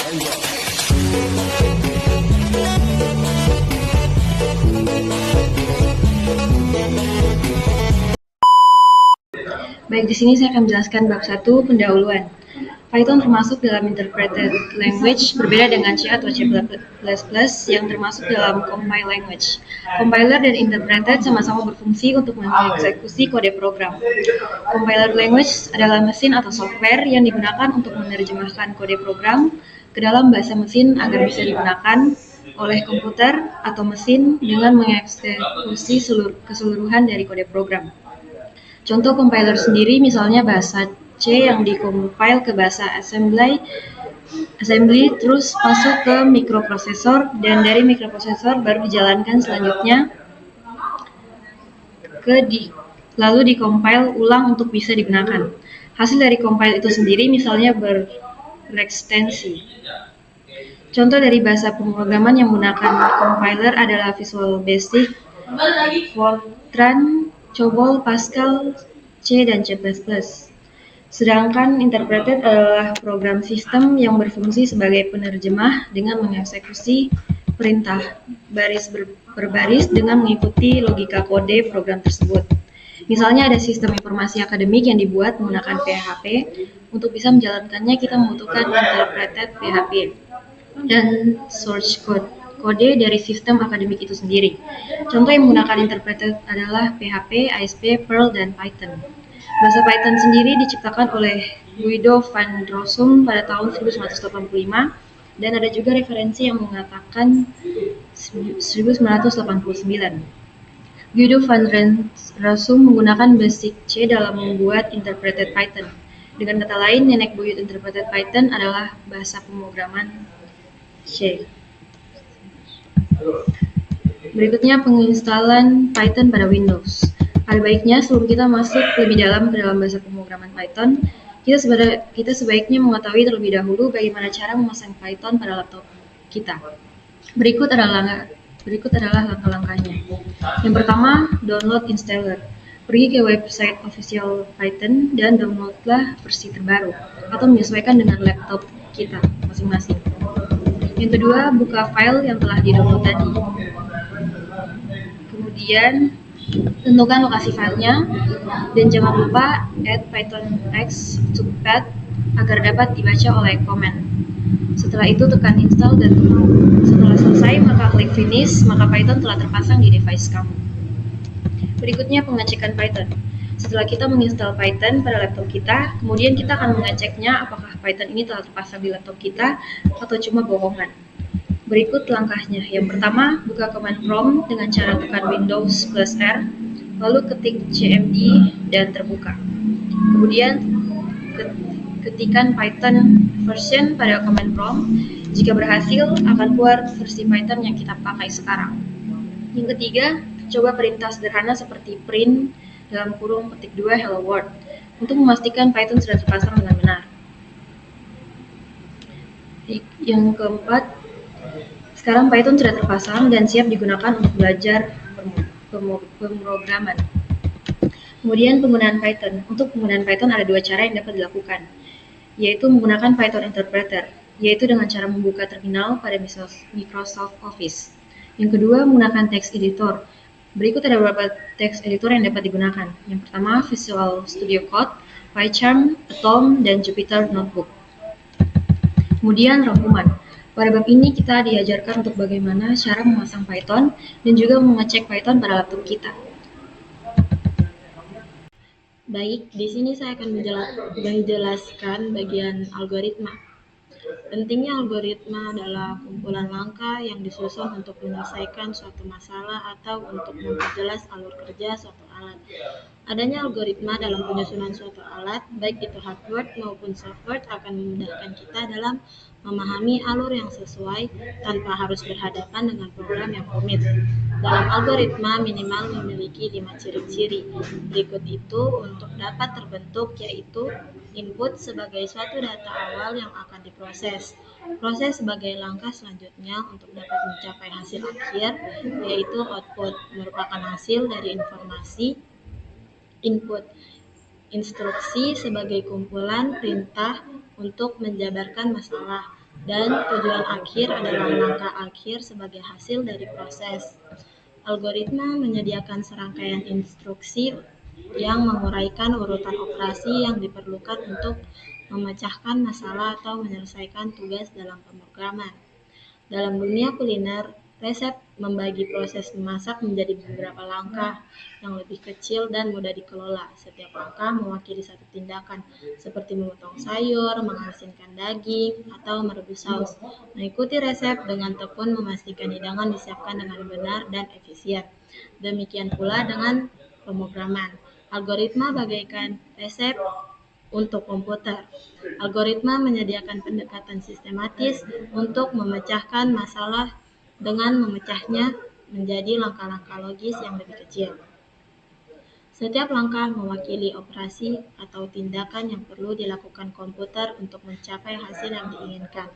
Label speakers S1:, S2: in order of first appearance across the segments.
S1: Baik, di sini saya akan menjelaskan bab 1 pendahuluan. Python termasuk dalam interpreted language, berbeda dengan C atau C++ yang termasuk dalam compile language. Compiler dan interpreted sama-sama berfungsi untuk mengeksekusi kode program. Compiler language adalah mesin atau software yang digunakan untuk menerjemahkan kode program ke dalam bahasa mesin agar bisa digunakan oleh komputer atau mesin dengan mengeksekusi keseluruhan dari kode program. Contoh compiler sendiri misalnya bahasa C yang dikompil ke bahasa assembly terus masuk ke mikroprosesor dan dari mikroprosesor baru dijalankan selanjutnya lalu dikompil ulang untuk bisa digunakan. Hasil dari compile itu sendiri misalnya berekstensi. Contoh dari bahasa pemrograman yang menggunakan compiler adalah Visual Basic, Fortran, COBOL, Pascal, C, dan C++. Sedangkan interpreted adalah program sistem yang berfungsi sebagai penerjemah dengan mengeksekusi perintah baris berbaris dengan mengikuti logika kode program tersebut. Misalnya ada sistem informasi akademik yang dibuat menggunakan PHP. Untuk bisa menjalankannya kita membutuhkan interpreted PHP dan source code dari sistem akademik itu sendiri. Contoh yang menggunakan interpreted adalah PHP, ASP, Perl, dan Python. Bahasa Python sendiri diciptakan oleh Guido van Rossum pada tahun 1985 dan ada juga referensi yang mengatakan 1989. Guido van Rossum menggunakan Basic C dalam membuat interpreted Python. Dengan kata lain, nenek buyut interpreted Python adalah bahasa pemrograman C. Berikutnya penginstalan Python pada Windows. Ada baiknya sebelum kita masuk lebih dalam ke dalam bahasa pemrograman Python, kita sebaiknya mengetahui terlebih dahulu bagaimana cara memasang Python pada laptop kita. Berikut adalah langkah-langkahnya. Yang pertama, download installer. Pergi ke website official Python dan downloadlah versi terbaru atau menyesuaikan dengan laptop kita masing-masing. Yang kedua, buka file yang telah di-download tadi. Kemudian, tentukan lokasi filenya dan jangan lupa add pythonx to path agar dapat dibaca oleh komen. Setelah itu tekan install dan tunggu. Setelah selesai, maka klik finish, maka Python telah terpasang di device kamu. Berikutnya pengecekan Python. Setelah kita menginstal Python pada laptop kita, kemudian kita akan mengeceknya apakah Python ini telah terpasang di laptop kita atau cuma bohongan. Berikut langkahnya. Yang pertama, buka command prompt dengan cara tekan Windows +R, lalu ketik cmd dan terbuka. Kemudian ketikkan Python version pada command prompt. Jika berhasil, akan keluar versi Python yang kita pakai sekarang. Yang ketiga, coba perintah sederhana seperti print (petik 2 hello world) untuk memastikan Python sudah terpasang dengan benar. Yang keempat, sekarang Python sudah terpasang dan siap digunakan untuk belajar pemrograman. Kemudian penggunaan Python. Untuk penggunaan Python ada dua cara yang dapat dilakukan, yaitu menggunakan Python Interpreter, yaitu dengan cara membuka terminal pada Microsoft Office. Yang kedua, menggunakan text editor. Berikut ada beberapa text editor yang dapat digunakan. Yang pertama, Visual Studio Code, PyCharm, Atom, dan Jupyter Notebook. Kemudian rangkuman. Pada bab ini kita diajarkan untuk bagaimana cara memasang Python dan juga mengecek Python pada laptop kita. Baik, di sini saya akan menjelaskan bagian algoritma. Pentingnya algoritma adalah kumpulan langkah yang disusun untuk menyelesaikan suatu masalah atau untuk memperjelas alur kerja suatu alat. Adanya algoritma dalam penyusunan suatu alat, baik itu hardware maupun software, akan memudahkan kita dalam memahami alur yang sesuai tanpa harus berhadapan dengan program yang rumit. Dalam algoritma minimal memiliki 5 ciri-ciri. Berikut itu untuk dapat terbentuk, yaitu input sebagai suatu data awal yang akan diproses. Proses sebagai langkah selanjutnya untuk dapat mencapai hasil akhir, yaitu output merupakan hasil dari informasi input. Instruksi sebagai kumpulan perintah untuk menjabarkan masalah.
S2: Dan tujuan akhir adalah langkah akhir sebagai hasil dari proses. Algoritma menyediakan serangkaian instruksi yang menguraikan urutan operasi yang diperlukan untuk memecahkan masalah atau menyelesaikan tugas dalam pemrograman. Dalam dunia kuliner, resep membagi proses memasak menjadi beberapa langkah yang lebih kecil dan mudah dikelola. Setiap langkah mewakili satu tindakan, seperti memotong sayur, mengasinkan daging, atau merebus saus. Mengikuti resep dengan tekun memastikan hidangan disiapkan dengan benar dan efisien. Demikian pula dengan pemrograman. Algoritma bagaikan resep untuk komputer. Algoritma menyediakan pendekatan sistematis untuk memecahkan masalah dengan memecahnya menjadi langkah-langkah logis yang lebih kecil. Setiap langkah mewakili operasi atau tindakan yang perlu dilakukan komputer untuk mencapai hasil yang diinginkan.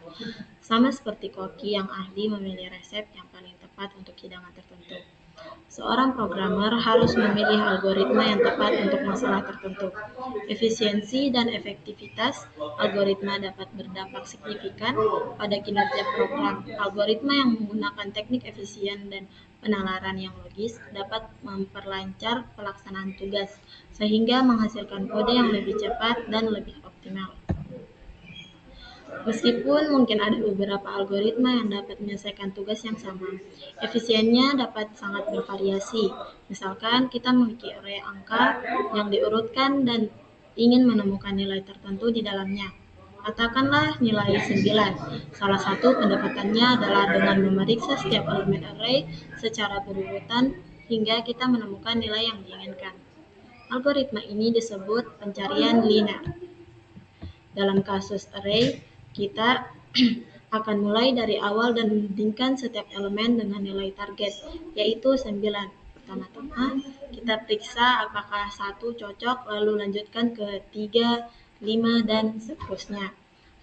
S2: Sama seperti koki yang ahli memilih resep yang paling tepat untuk hidangan tertentu. Seorang programmer harus memilih algoritma yang tepat untuk masalah tertentu. Efisiensi dan efektivitas algoritma dapat berdampak signifikan pada kinerja program. Algoritma yang menggunakan teknik efisien dan penalaran yang logis dapat memperlancar pelaksanaan tugas, sehingga menghasilkan kode yang lebih cepat dan lebih optimal. Meskipun mungkin ada beberapa algoritma yang dapat menyelesaikan tugas yang sama, efisiennya dapat sangat bervariasi. Misalkan kita memiliki array angka yang diurutkan dan ingin menemukan nilai tertentu di dalamnya. Katakanlah nilai 9. Salah satu pendekatannya adalah dengan memeriksa setiap elemen array secara berurutan hingga kita menemukan nilai yang diinginkan. Algoritma ini disebut pencarian linear. Dalam kasus array, kita akan mulai dari awal dan membandingkan setiap elemen dengan nilai target, yaitu 9. Pertama-tama, kita periksa apakah 1 cocok, lalu lanjutkan ke 3, 5, dan seterusnya.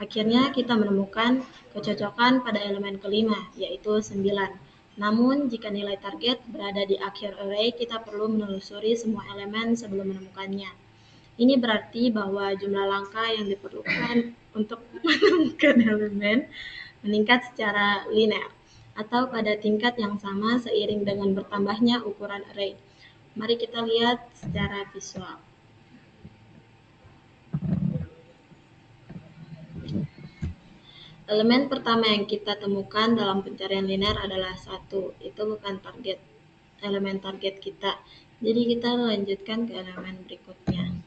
S2: Akhirnya kita menemukan kecocokan pada elemen kelima, yaitu 9. Namun, jika nilai target berada di akhir array, kita perlu menelusuri semua elemen sebelum menemukannya. Ini berarti bahwa jumlah langkah yang diperlukan untuk menemukan elemen meningkat secara linear atau pada tingkat yang sama seiring dengan bertambahnya ukuran array. Mari kita lihat secara visual. Elemen pertama yang kita temukan dalam pencarian linear adalah 1. Itu bukan elemen target kita. Jadi kita lanjutkan ke elemen berikutnya.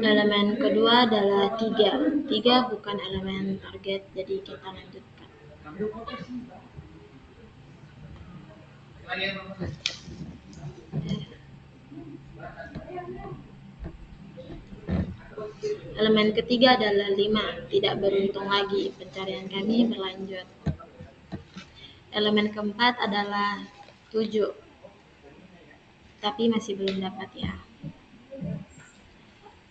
S2: Elemen kedua adalah 3. 3 bukan elemen target, jadi kita lanjutkan. Elemen ketiga adalah 5. Tidak beruntung lagi, pencarian kami berlanjut. Elemen keempat adalah 7. Tapi masih belum dapat ya.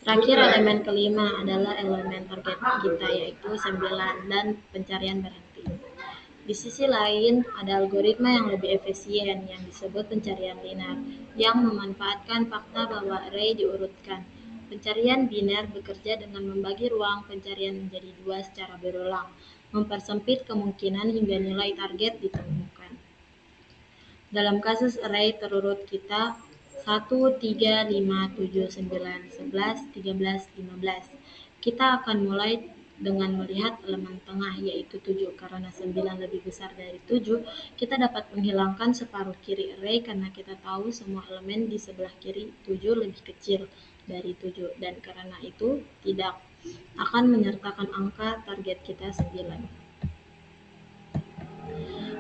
S2: Terakhir elemen kelima adalah elemen target kita, yaitu 9, dan pencarian berhenti. Di sisi lain, ada algoritma yang lebih efisien yang disebut pencarian linear, yang memanfaatkan fakta bahwa array diurutkan. Pencarian biner bekerja dengan membagi ruang pencarian menjadi 2 secara berulang, mempersempit kemungkinan hingga nilai target ditemukan. Dalam kasus array terurut kita 1, 3, 5, 7, 9, 11, 13, 15. Kita akan mulai dengan melihat elemen tengah, yaitu 7. Karena 9 lebih besar dari 7, kita dapat menghilangkan separuh kiri array karena kita tahu semua elemen di sebelah kiri 7 lebih kecil dari 7, dan karena itu tidak akan menyertakan angka target kita 9.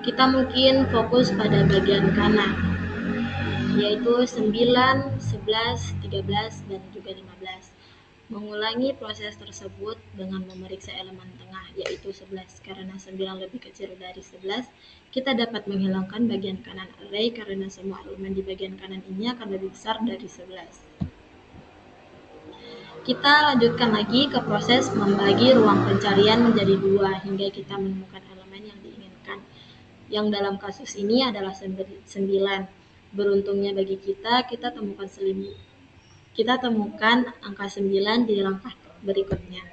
S2: Kita mungkin fokus pada bagian kanan, yaitu 9, 11, 13, dan juga 15. Mengulangi proses tersebut dengan memeriksa elemen tengah, yaitu 11. Karena 9 lebih kecil dari 11, kita dapat menghilangkan bagian kanan array karena semua elemen di bagian kanan ini akan lebih besar dari 11. Kita lanjutkan lagi ke proses membagi ruang pencarian menjadi 2 hingga kita menemukan elemen yang diinginkan. Yang dalam kasus ini adalah 9. Beruntungnya bagi kita temukan angka 9 di langkah berikutnya.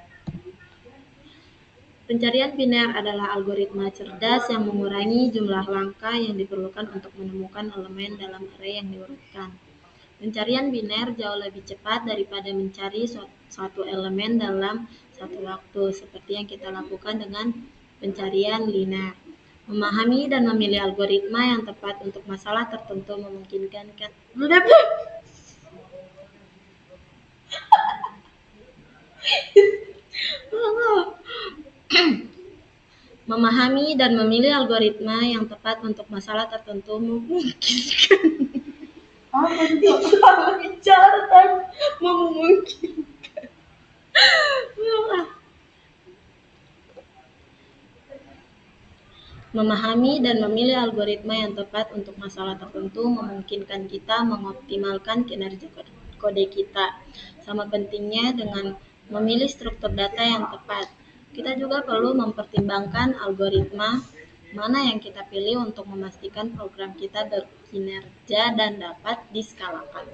S2: Pencarian biner adalah algoritma cerdas yang mengurangi jumlah langkah yang diperlukan untuk menemukan elemen dalam array yang diurutkan. Pencarian biner jauh lebih cepat daripada mencari suatu elemen dalam satu waktu, seperti yang kita lakukan dengan pencarian linear. Memahami dan memilih algoritma yang tepat untuk masalah tertentu memungkinkan Memahami dan memilih algoritma yang tepat untuk masalah tertentu memungkinkan Memahami dan memilih algoritma yang tepat untuk masalah tertentu memungkinkan kita mengoptimalkan kinerja kode kita. Sama pentingnya dengan memilih struktur data yang tepat. Kita juga perlu mempertimbangkan algoritma mana yang kita pilih untuk memastikan program kita berkinerja dan dapat diskalakan.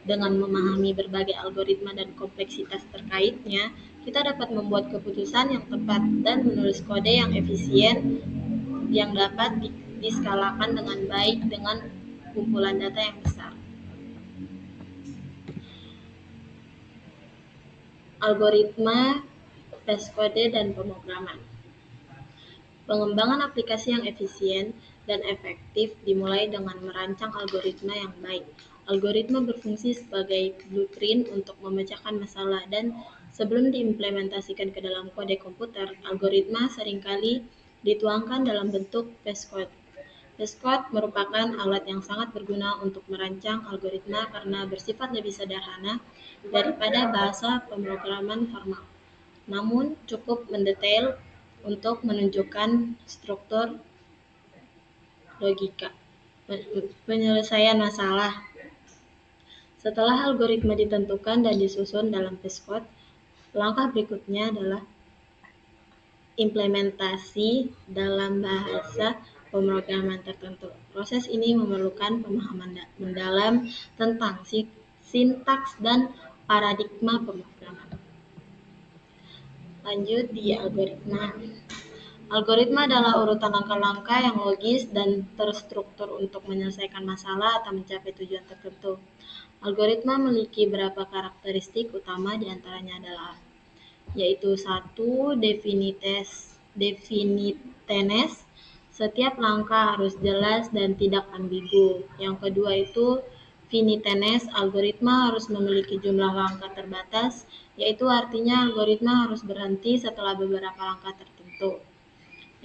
S2: Dengan memahami berbagai algoritma dan kompleksitas terkaitnya, kita dapat membuat keputusan yang tepat dan menulis kode yang efisien yang dapat diskalakan dengan baik dengan kumpulan data yang besar. Algoritma, kode dan pemrograman. Pengembangan aplikasi yang efisien dan efektif dimulai dengan merancang algoritma yang baik. Algoritma berfungsi sebagai blueprint untuk memecahkan masalah dan sebelum diimplementasikan ke dalam kode komputer, algoritma seringkali dituangkan dalam bentuk code. Code merupakan alat yang sangat berguna untuk merancang algoritma karena bersifat lebih sederhana daripada bahasa pemrograman formal. Namun cukup mendetail untuk menunjukkan struktur logika penyelesaian masalah. Setelah algoritma ditentukan dan disusun dalam code, langkah berikutnya adalah implementasi dalam bahasa pemrograman tertentu. Proses ini memerlukan pemahaman mendalam tentang sintaks dan paradigma pemrograman. Lanjut di algoritma. Algoritma adalah urutan langkah-langkah yang logis dan terstruktur untuk menyelesaikan masalah atau mencapai tujuan tertentu. Algoritma memiliki beberapa karakteristik utama, diantaranya adalah yaitu 1. Definiteness, setiap langkah harus jelas dan tidak ambigu. Yang kedua itu finiteness, algoritma harus memiliki jumlah langkah terbatas, yaitu artinya algoritma harus berhenti setelah beberapa langkah tertentu.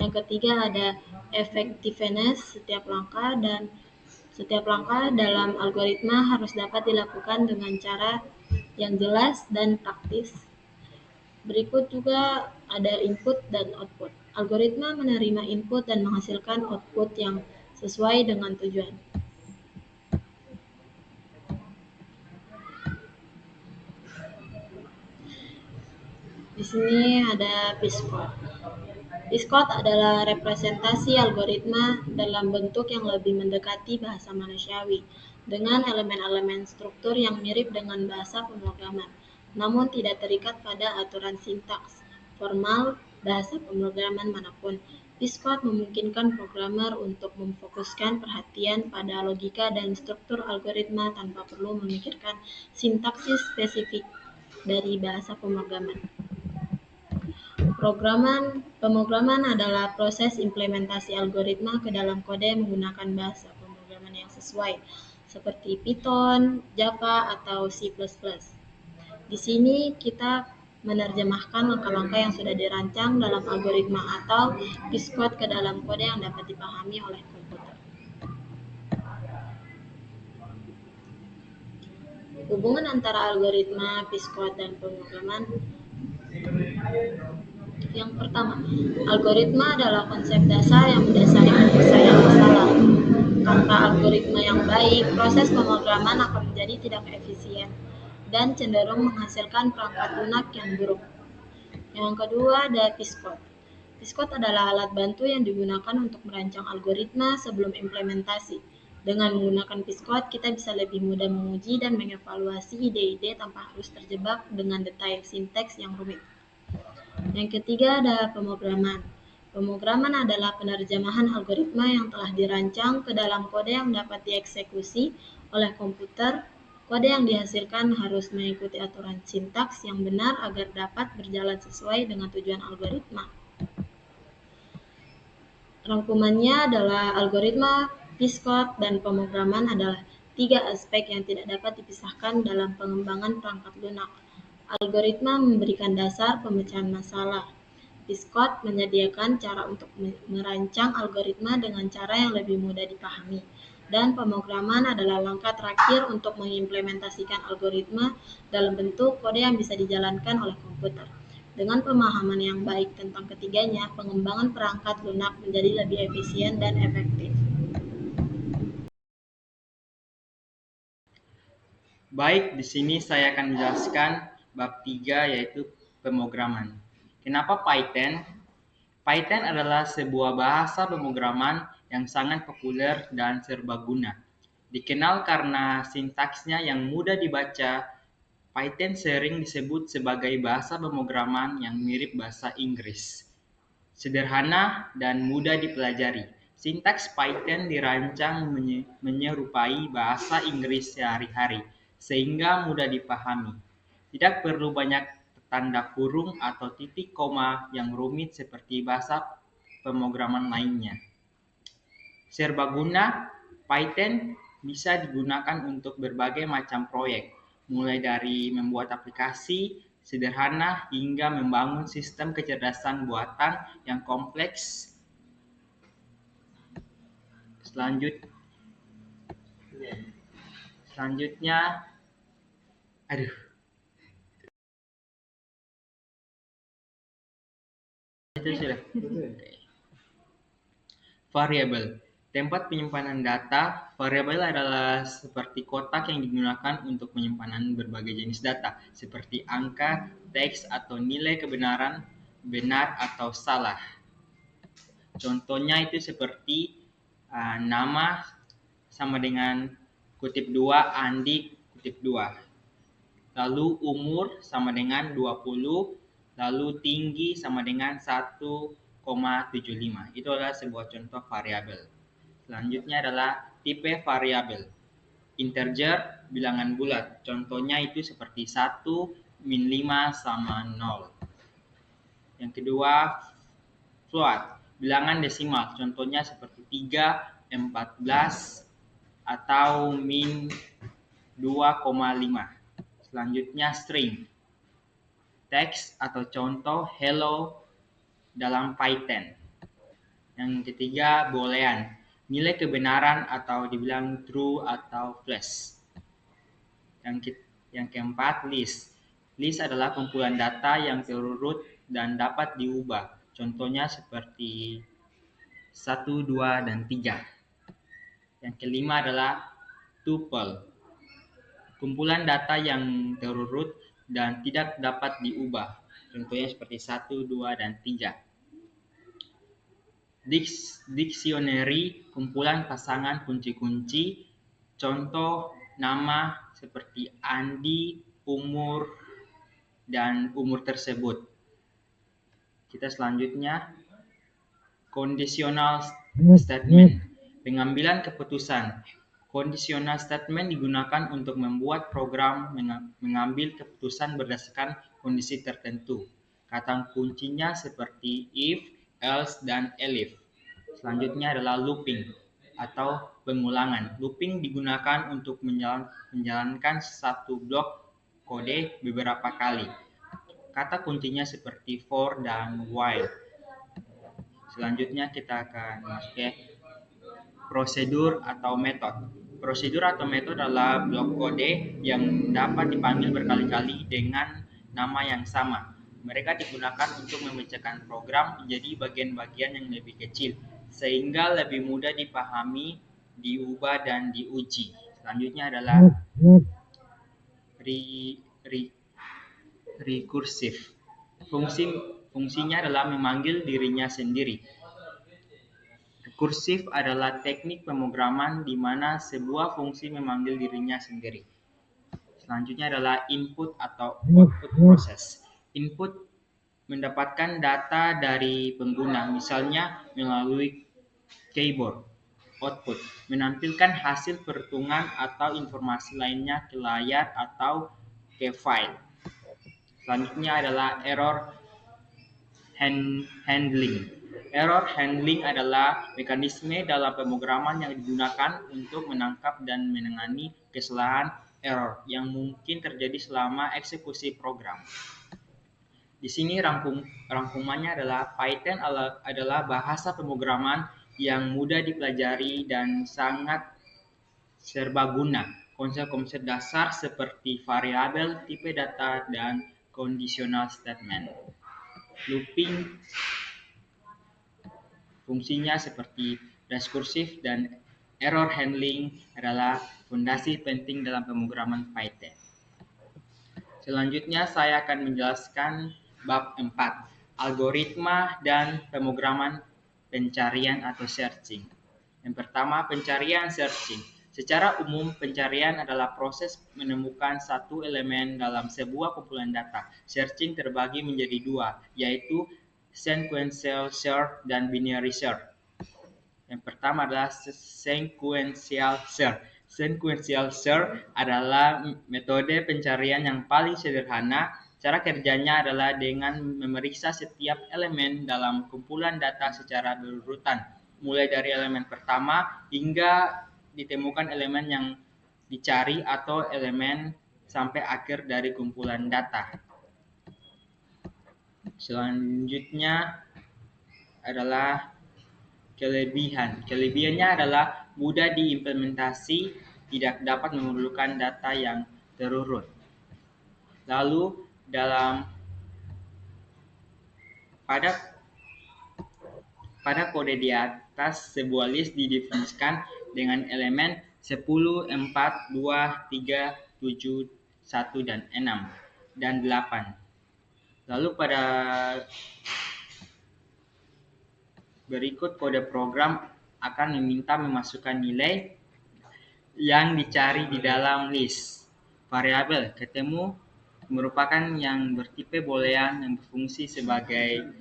S2: Yang ketiga ada effectiveness, setiap langkah dalam algoritma harus dapat dilakukan dengan cara yang jelas dan praktis. Berikut juga ada input dan output. Algoritma menerima input dan menghasilkan output yang sesuai dengan tujuan. Di sini ada Piscode. Piscode adalah representasi algoritma dalam bentuk yang lebih mendekati bahasa manusiawi, dengan elemen-elemen struktur yang mirip dengan bahasa pemrograman, namun tidak terikat pada aturan sintaks formal bahasa pemrograman manapun. Piscode memungkinkan programmer untuk memfokuskan perhatian pada logika dan struktur algoritma tanpa perlu memikirkan sintaksis spesifik dari bahasa pemrograman. Pemrograman adalah proses implementasi algoritma ke dalam kode menggunakan bahasa pemrograman yang sesuai, seperti Python, Java, atau C++. Di sini kita menerjemahkan langkah-langkah yang sudah dirancang dalam algoritma atau Piscode ke dalam kode yang dapat dipahami oleh komputer. Hubungan antara algoritma, Piscode, dan pemrograman. Yang pertama, algoritma adalah konsep dasar yang mendasari penyelesaian masalah. Tanpa algoritma yang baik, proses pemrograman akan menjadi tidak efisien. dan cenderung menghasilkan perangkat lunak yang buruk. Yang kedua ada Piscode. Piscode adalah alat bantu yang digunakan untuk merancang algoritma sebelum implementasi. Dengan menggunakan Piscode, kita bisa lebih mudah menguji dan mengevaluasi ide-ide tanpa harus terjebak dengan detail sinteks yang rumit. Yang ketiga ada pemrograman. Pemrograman adalah penerjemahan algoritma yang telah dirancang ke dalam kode yang dapat dieksekusi oleh komputer. Kode yang dihasilkan harus mengikuti aturan sintaks yang benar agar dapat berjalan sesuai dengan tujuan algoritma. Rangkumannya adalah algoritma, Piscode, dan pemrograman adalah tiga aspek yang tidak dapat dipisahkan dalam pengembangan perangkat lunak. Algoritma memberikan dasar pemecahan masalah. Piscode menyediakan cara untuk merancang algoritma dengan cara yang lebih mudah dipahami. Dan pemrograman adalah langkah terakhir untuk mengimplementasikan algoritma dalam bentuk kode yang bisa dijalankan oleh komputer. Dengan pemahaman yang baik tentang ketiganya, pengembangan perangkat lunak menjadi lebih efisien dan efektif.
S3: Baik, di sini saya akan menjelaskan bab 3 yaitu pemrograman. Kenapa Python? Python adalah sebuah bahasa pemrograman yang sangat populer dan serbaguna. Dikenal karena sintaksnya yang mudah dibaca, Python sering disebut sebagai bahasa pemrograman yang mirip bahasa Inggris. Sederhana dan mudah dipelajari. Sintaks Python dirancang menyerupai bahasa Inggris sehari-hari, sehingga mudah dipahami. Tidak perlu banyak tanda kurung atau titik koma yang rumit seperti bahasa pemrograman lainnya. Serbaguna, Python bisa digunakan untuk berbagai macam proyek, mulai dari membuat aplikasi sederhana hingga membangun sistem kecerdasan buatan yang kompleks. Selanjutnya, variabel. Tempat penyimpanan data, variabel adalah seperti kotak yang digunakan untuk penyimpanan berbagai jenis data, seperti angka, teks, atau nilai kebenaran, benar atau salah. Contohnya itu seperti nama sama dengan kutip 2, Andi kutip 2. Lalu umur sama dengan 20, lalu tinggi sama dengan 1,75. Itu adalah sebuah contoh variabel. Selanjutnya adalah tipe variabel. Integer, bilangan bulat. Contohnya itu seperti 1 min 5 sama 0. Yang kedua, float, bilangan desimal. Contohnya seperti 3, 14, atau min 2,5. Selanjutnya string, teks atau contoh hello dalam Python. Yang ketiga boolean, nilai kebenaran atau dibilang true atau false. Yang keempat list. List adalah kumpulan data yang terurut dan dapat diubah. Contohnya seperti 1, 2, dan 3. Yang kelima adalah tuple. Kumpulan data yang terurut dan tidak dapat diubah. Contohnya seperti 1, 2, dan 3. Dictionary, kumpulan pasangan kunci-kunci. Contoh nama seperti Andi, umur, dan umur tersebut. Kita selanjutnya conditional statement, pengambilan keputusan. Conditional statement digunakan untuk membuat program mengambil keputusan berdasarkan kondisi tertentu. Kata kuncinya seperti if, else, dan elif. Selanjutnya adalah looping atau pengulangan. Looping digunakan untuk menjalankan satu blok kode beberapa kali. Kata kuncinya seperti for dan while. Selanjutnya kita akan masuk ke prosedur atau metode. Prosedur atau metode adalah blok kode yang dapat dipanggil berkali-kali dengan nama yang sama. Mereka digunakan untuk memecahkan program menjadi bagian-bagian yang lebih kecil, sehingga lebih mudah dipahami, diubah, dan diuji. Selanjutnya adalah re- re- rekursif. Fungsinya adalah memanggil dirinya sendiri. Rekursif adalah teknik pemrograman di mana sebuah fungsi memanggil dirinya sendiri. Selanjutnya adalah input atau output proses. Input mendapatkan data dari pengguna, misalnya melalui keyboard. Output menampilkan hasil perhitungan atau informasi lainnya ke layar atau ke file. Selanjutnya adalah error handling. Error handling adalah mekanisme dalam pemrograman yang digunakan untuk menangkap dan menangani kesalahan error yang mungkin terjadi selama eksekusi program. Di sini rangkumannya adalah Python adalah bahasa pemrograman yang mudah dipelajari dan sangat serbaguna. Konsep-konsep dasar seperti variabel, tipe data, dan conditional statement. Looping fungsinya seperti rekursif dan error handling adalah fondasi penting dalam pemrograman Python. Selanjutnya saya akan menjelaskan bab 4, algoritma dan pemrograman pencarian atau searching. Yang pertama, pencarian searching. Secara umum, pencarian adalah proses menemukan satu elemen dalam sebuah kumpulan data. Searching terbagi menjadi dua, yaitu sequential search dan binary search. Yang pertama adalah sequential search. Sequential search adalah metode pencarian yang paling sederhana. Cara kerjanya adalah dengan memeriksa setiap elemen dalam kumpulan data secara berurutan, mulai dari elemen pertama hingga ditemukan elemen yang dicari atau elemen sampai akhir dari kumpulan data. Selanjutnya adalah kelebihan. Kelebihannya adalah mudah diimplementasi, tidak dapat memerlukan data yang terurut. Lalu pada kode di atas, sebuah list didefinisikan dengan elemen 10, 4, 2, 3, 7, 1, dan 6, dan 8. Lalu pada berikut kode program akan meminta memasukkan nilai yang dicari di dalam list. Variabel ketemu merupakan yang bertipe boolean yang berfungsi sebagai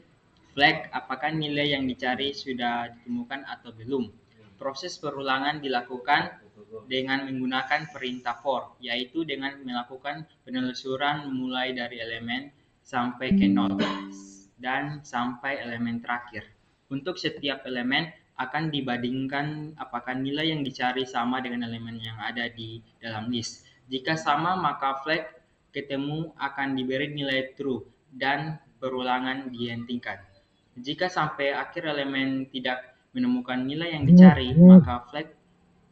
S3: flag apakah nilai yang dicari sudah ditemukan atau belum. Proses perulangan dilakukan dengan menggunakan perintah for, yaitu dengan melakukan penelusuran mulai dari elemen sampai ke 0 dan sampai elemen terakhir. Untuk setiap elemen akan dibandingkan apakah nilai yang dicari sama dengan elemen yang ada di dalam list. Jika sama, maka flag ketemu akan diberi nilai true dan perulangan dihentikan. Jika sampai akhir elemen tidak menemukan nilai yang dicari, maka flag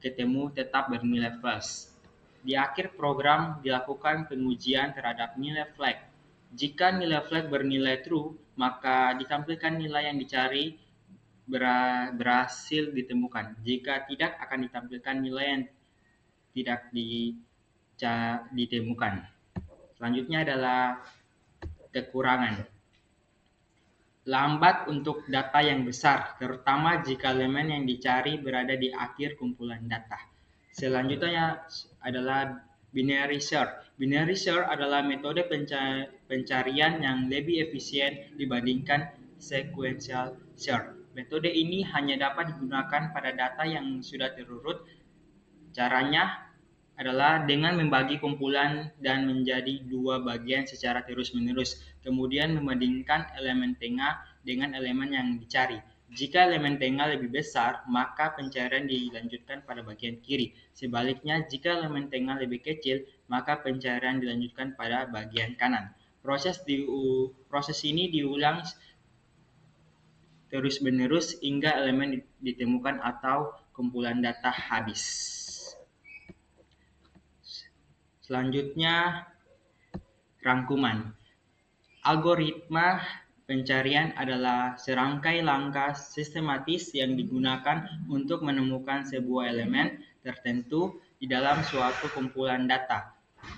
S3: ketemu tetap bernilai false. Di akhir program dilakukan pengujian terhadap nilai flag. Jika nilai flag bernilai true, maka ditampilkan nilai yang dicari berhasil ditemukan. Jika tidak, akan ditampilkan nilai yang tidak ditemukan. Selanjutnya adalah kekurangan. Lambat untuk data yang besar, terutama jika elemen yang dicari berada di akhir kumpulan data. Selanjutnya adalah binary search. Binary search adalah metode pencarian yang lebih efisien dibandingkan sequential search. Metode ini hanya dapat digunakan pada data yang sudah terurut. Caranya adalah dengan membagi kumpulan dan menjadi dua bagian secara terus-menerus, kemudian membandingkan elemen tengah dengan elemen yang dicari. Jika elemen tengah lebih besar, maka pencarian dilanjutkan pada bagian kiri. Sebaliknya, jika elemen tengah lebih kecil, maka pencarian dilanjutkan pada bagian kanan. Proses ini diulang terus-menerus hingga elemen ditemukan atau kumpulan data habis. Selanjutnya, rangkuman. Algoritma pencarian adalah serangkai langkah sistematis yang digunakan untuk menemukan sebuah elemen tertentu di dalam suatu kumpulan data.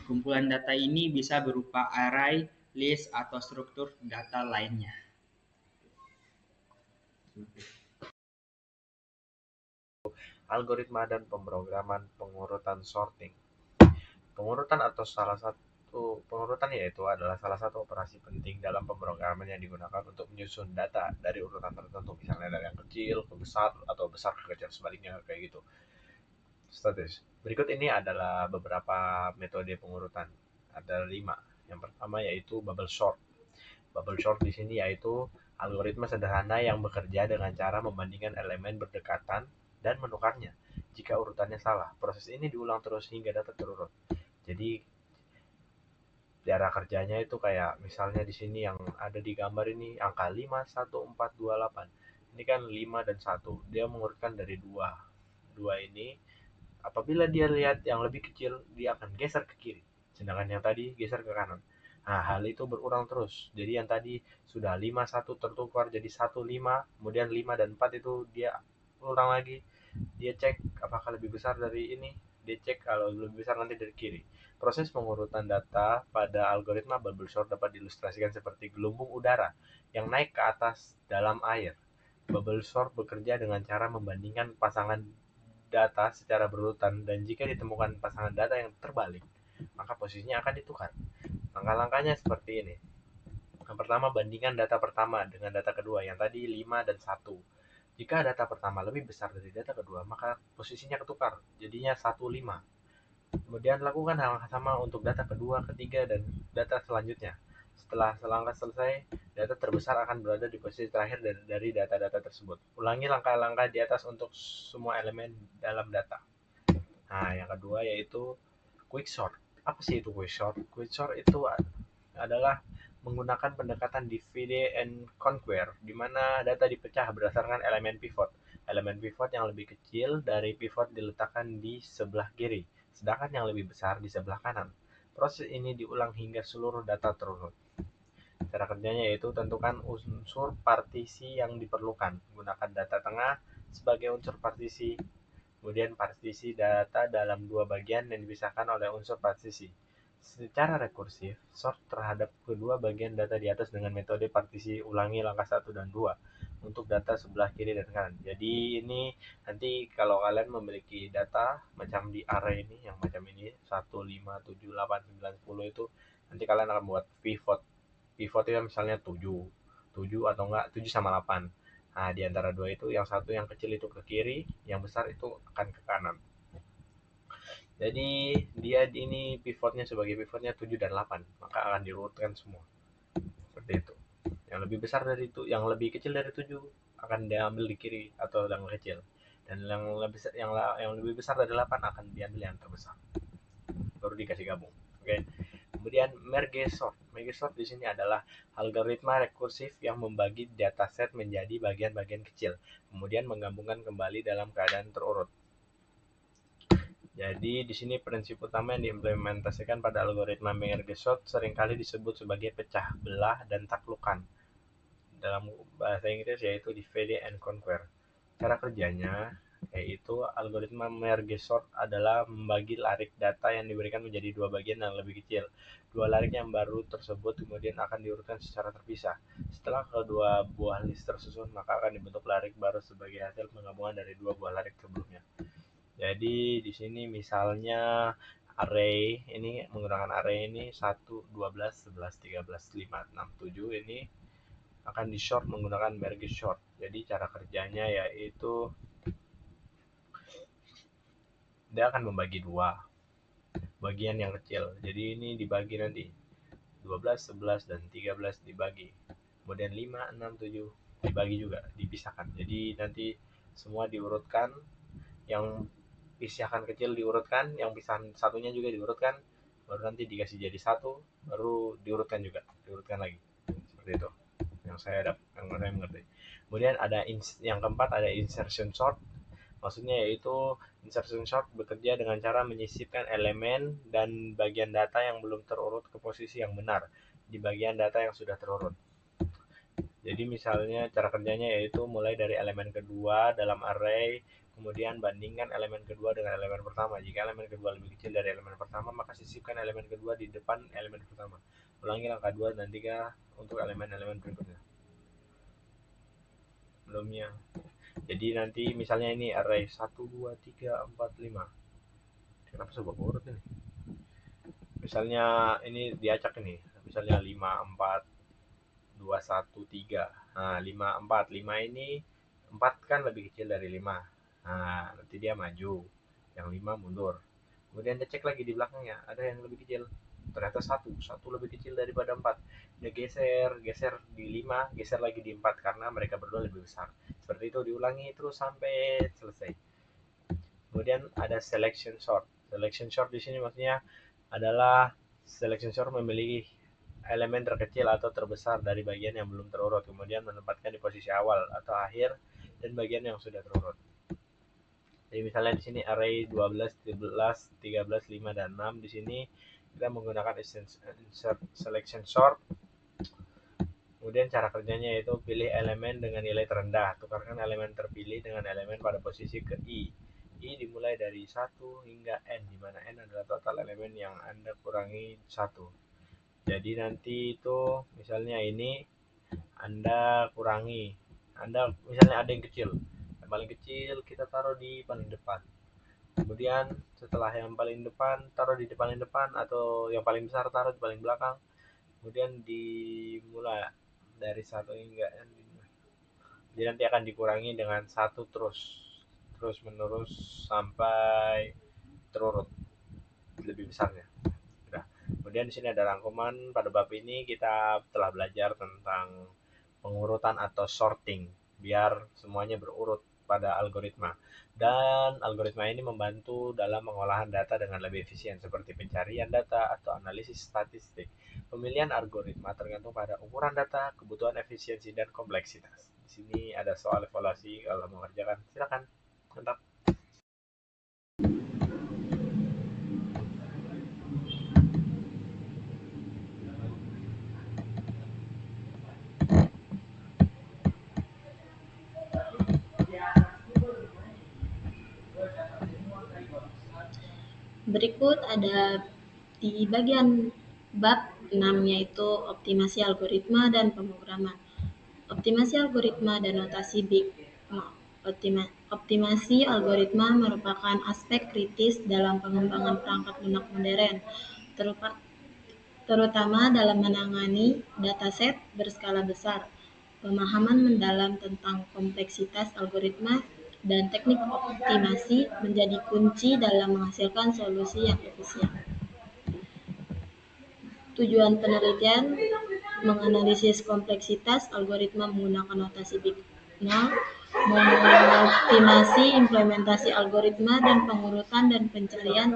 S3: Kumpulan data ini bisa berupa array, list, atau struktur data lainnya.
S4: Algoritma dan pemrograman pengurutan sorting. Pengurutan yaitu adalah salah satu operasi penting dalam pemrograman yang digunakan untuk menyusun data dari urutan tertentu, misalnya dari yang kecil ke besar atau besar ke kecil, sebaliknya kayak gitu. Status. Berikut ini adalah beberapa metode pengurutan. Ada 5. Yang pertama yaitu bubble sort. Bubble sort di sini yaitu algoritma sederhana yang bekerja dengan cara membandingkan elemen berdekatan dan menukarnya. Jika urutannya salah, proses ini diulang terus hingga data terurut. Jadi cara kerjanya itu kayak misalnya di sini yang ada di gambar ini angka 5, 1, 4, 2, 8. Ini kan 5 dan 1. Dia mengurutkan dari 2. 2 ini apabila dia lihat yang lebih kecil, dia akan geser ke kiri. Sedangkan yang tadi geser ke kanan. Nah, hal itu berulang terus. Jadi yang tadi sudah 5, 1 tertukar jadi 1, 5. Kemudian 5 dan 4 itu dia ulang lagi. Dia cek apakah lebih besar dari ini. Dia cek kalau lebih besar nanti dari kiri. Proses pengurutan data pada algoritma bubble sort dapat diilustrasikan seperti gelembung udara yang naik ke atas dalam air. Bubble sort bekerja dengan cara membandingkan pasangan data secara berurutan, dan jika ditemukan pasangan data yang terbalik, maka posisinya akan ditukar. Langkah-langkahnya seperti ini. Yang pertama, bandingkan data pertama dengan data kedua, yang tadi 5 dan 1. Jika data pertama lebih besar dari data kedua, maka posisinya ketukar, jadinya 1, 5. Kemudian lakukan hal yang sama untuk data kedua, ketiga, dan data selanjutnya. Setelah selangkah selesai, data terbesar akan berada di posisi terakhir dari data-data tersebut. Ulangi langkah-langkah di atas untuk semua elemen dalam data. Nah, yang kedua yaitu quicksort. Apa sih itu quicksort? Quicksort itu adalah menggunakan pendekatan divide and conquer, di mana data dipecah berdasarkan elemen pivot. Elemen pivot yang lebih kecil dari pivot diletakkan di sebelah kiri, sedangkan yang lebih besar di sebelah kanan. Proses ini diulang hingga seluruh data terurut. Cara kerjanya yaitu tentukan unsur partisi yang diperlukan. Gunakan data tengah sebagai unsur partisi. Kemudian partisi data dalam 2 bagian yang dipisahkan oleh unsur partisi. Secara rekursif, sort terhadap kedua bagian data di atas dengan metode partisi. Ulangi langkah 1 dan 2 untuk data sebelah kiri dan kanan. Jadi ini nanti kalau kalian memiliki data macam di array ini, yang macam ini 1, 5, 7, 8, 9, 10 itu, nanti kalian akan buat pivot. Pivot itu misalnya 7 atau enggak 7 sama 8. Nah, di antara dua itu yang satu yang kecil itu ke kiri, yang besar itu akan ke kanan. Jadi dia ini pivotnya sebagai pivotnya 7 dan 8, maka akan diurutkan semua. Seperti itu. Yang lebih besar dari itu, yang lebih kecil dari 7 akan diambil di kiri atau yang kecil. Dan yang lebih besar dari 8 akan diambil yang terbesar. Baru dikasih gabung. Oke. Kemudian merge sort. Merge sort di sini adalah algoritma rekursif yang membagi dataset menjadi bagian-bagian kecil, kemudian menggabungkan kembali dalam keadaan terurut. Jadi di sini prinsip utama yang diimplementasikan pada algoritma merge sort seringkali disebut sebagai pecah belah dan taklukan. Dalam bahasa Inggris yaitu divide and conquer. Cara kerjanya yaitu algoritma merge sort adalah membagi larik data yang diberikan menjadi 2 bagian yang lebih kecil. 2 larik yang baru tersebut kemudian akan diurutkan secara terpisah. Setelah kedua buah list tersusun, maka akan dibentuk larik baru sebagai hasil penggabungan dari 2 buah larik sebelumnya. Jadi di sini misalnya array ini menggunakan array ini 1, 12, 11, 13, 5, 6, 7 ini akan di short menggunakan merge sort. Jadi cara kerjanya yaitu dia akan membagi 2 bagian yang kecil. Jadi ini dibagi nanti 12, 11, dan 13 dibagi. Kemudian 5, 6, 7 dibagi juga, dipisahkan. Jadi nanti semua diurutkan, yang pisahkan kecil diurutkan, yang pisahan satunya juga diurutkan, baru nanti dikasih jadi 1, baru diurutkan juga, diurutkan lagi. Seperti itu. Yang saya mengerti. Kemudian ada yang keempat ada insertion sort. Maksudnya yaitu insertion sort bekerja dengan cara menyisipkan elemen dan bagian data yang belum terurut ke posisi yang benar di bagian data yang sudah terurut. Jadi misalnya cara kerjanya yaitu mulai dari elemen kedua dalam array, Kemudian bandingkan elemen kedua dengan elemen pertama. Jika elemen kedua lebih kecil dari elemen pertama, maka sisipkan elemen kedua di depan elemen pertama. Ulangi langkah 2 dan 3 untuk elemen-elemen berikutnya. Sebelumnya. Jadi nanti misalnya ini array 1, 2, 3, 4, 5. Kenapa sebab urut ini? Misalnya ini diacak ini. Misalnya 5, 4, 2, 1, 3. Nah, 5, 4. 5 ini 4 kan lebih kecil dari 5. Nah, nanti dia maju. Yang 5 mundur. Kemudian dia cek lagi di belakangnya. Ada yang lebih kecil. Ternyata 1 lebih kecil daripada 4. Dia geser di 5, geser lagi di 4 karena mereka berdua lebih besar. Seperti itu diulangi terus sampai selesai. Kemudian ada selection sort. Selection sort di sini maksudnya adalah selection sort memilih elemen terkecil atau terbesar dari bagian yang belum terurut, kemudian menempatkan di posisi awal atau akhir dan bagian yang sudah terurut. Jadi misalnya di sini array 12, 13, 13, 5 dan 6 di sini kita menggunakan insert selection sort. Kemudian cara kerjanya yaitu pilih elemen dengan nilai terendah, tukarkan elemen terpilih dengan elemen pada posisi ke I. I dimulai dari 1 hingga N, di mana N adalah total elemen yang Anda kurangi 1. Jadi nanti itu misalnya ini Anda kurangi, misalnya ada yang kecil. Yang paling kecil kita taruh di paling depan. Kemudian setelah yang paling depan taruh di paling depan, atau yang paling besar taruh di paling belakang. Kemudian dimulai dari 1 hingga N. Jadi nanti akan dikurangi dengan 1 terus menerus sampai terurut lebih besarnya. Nah, kemudian di sini ada rangkuman. Pada bab ini kita telah belajar tentang pengurutan atau sorting biar semuanya berurut pada algoritma. Dan algoritma ini membantu dalam pengolahan data dengan lebih efisien seperti pencarian data atau analisis statistik. Pemilihan algoritma tergantung pada ukuran data, kebutuhan efisiensi dan kompleksitas. Di sini ada soal evaluasi kalau mau mengerjakan. Silakan. Mantap.
S2: Berikut ada di bagian bab 6 yaitu optimasi algoritma dan pemrograman. Optimasi algoritma dan notasi Big No. Optimasi algoritma merupakan aspek kritis dalam pengembangan perangkat lunak modern, terutama dalam menangani dataset berskala besar. Pemahaman mendalam tentang kompleksitas algoritma dan teknik optimasi menjadi kunci dalam menghasilkan solusi yang efisien. Tujuan penelitian menganalisis kompleksitas algoritma menggunakan notasi Big No, mengoptimasi implementasi algoritma dan pengurutan dan pencarian.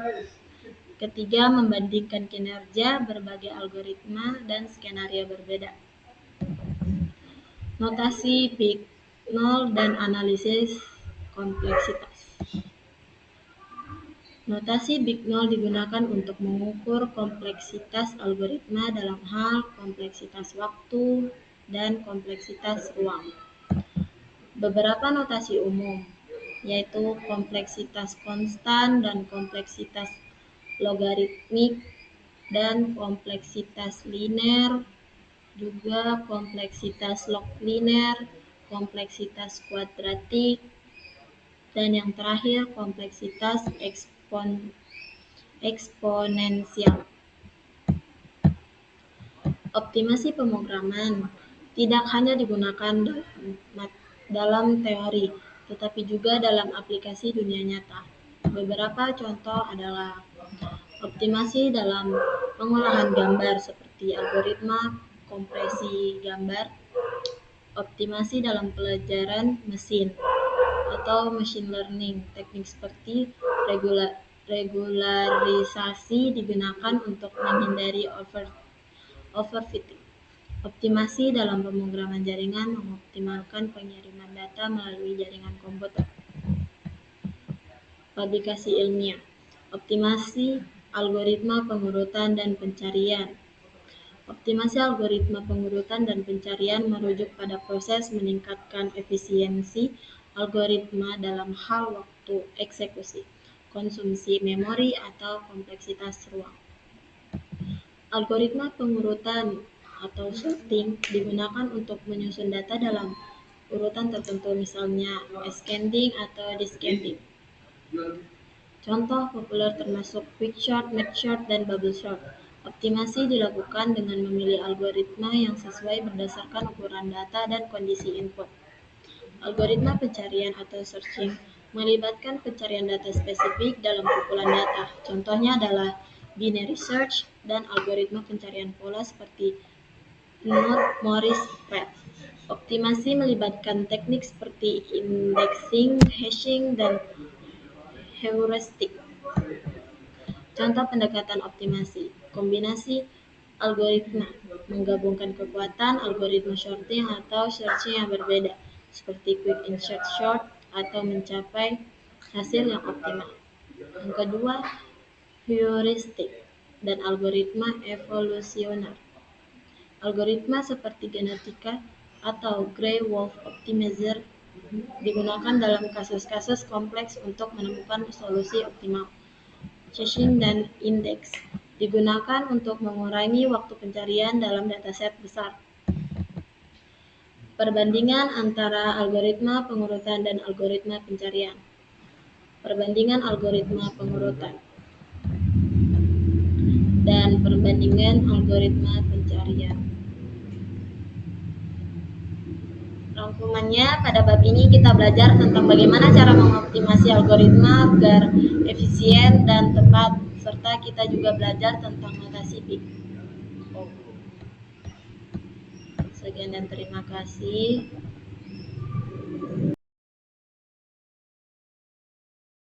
S2: Ketiga, membandingkan kinerja berbagai algoritma dan skenario berbeda. Notasi Big No dan analisis kompleksitas. Notasi Big No digunakan untuk mengukur kompleksitas algoritma dalam hal kompleksitas waktu dan kompleksitas ruang. Beberapa notasi umum, yaitu kompleksitas konstan dan kompleksitas logaritmik, dan kompleksitas linear, juga kompleksitas log linear, kompleksitas kuadratik, dan yang terakhir kompleksitas eksponensial. Optimasi pemrograman tidak hanya digunakan dalam teori, tetapi juga dalam aplikasi dunia nyata. Beberapa contoh adalah optimasi dalam pengolahan gambar seperti algoritma kompresi gambar, optimasi dalam pelajaran mesin atau machine learning. Teknik seperti regularisasi digunakan untuk menghindari overfitting. Optimasi dalam pemrograman jaringan mengoptimalkan pengiriman data melalui jaringan komputer. Publikasi ilmiah. Optimasi algoritma pengurutan dan pencarian. Optimasi algoritma pengurutan dan pencarian merujuk pada proses meningkatkan efisiensi algoritma dalam hal waktu eksekusi, konsumsi memori, atau kompleksitas ruang. Algoritma pengurutan atau sorting digunakan untuk menyusun data dalam urutan tertentu, misalnya ascending atau descending. Contoh populer termasuk quicksort, mergesort, dan bubble sort. Optimasi dilakukan dengan memilih algoritma yang sesuai berdasarkan ukuran data dan kondisi input. Algoritma pencarian atau searching melibatkan pencarian data spesifik dalam kumpulan data. Contohnya adalah binary search dan algoritma pencarian pola seperti Knott-Morris-Red. Optimasi melibatkan teknik seperti indexing, hashing, dan heuristik. Contoh pendekatan optimasi: kombinasi algoritma, menggabungkan kekuatan algoritma sorting atau searching yang berbeda, seperti quick insert sort, atau mencapai hasil yang optimal. Yang kedua, heuristik dan algoritma evolusioner. Algoritma seperti genetika atau Gray Wolf Optimizer digunakan dalam kasus-kasus kompleks untuk menemukan solusi optimal. Caching dan indeks digunakan untuk mengurangi waktu pencarian dalam dataset besar. Perbandingan antara algoritma pengurutan dan algoritma pencarian. Perbandingan algoritma pengurutan dan perbandingan algoritma pencarian. Rangkumannya, pada bab ini kita belajar tentang bagaimana cara mengoptimasi algoritma agar efisien dan tepat, serta kita juga belajar tentang notasi big. Sekian dan terima kasih.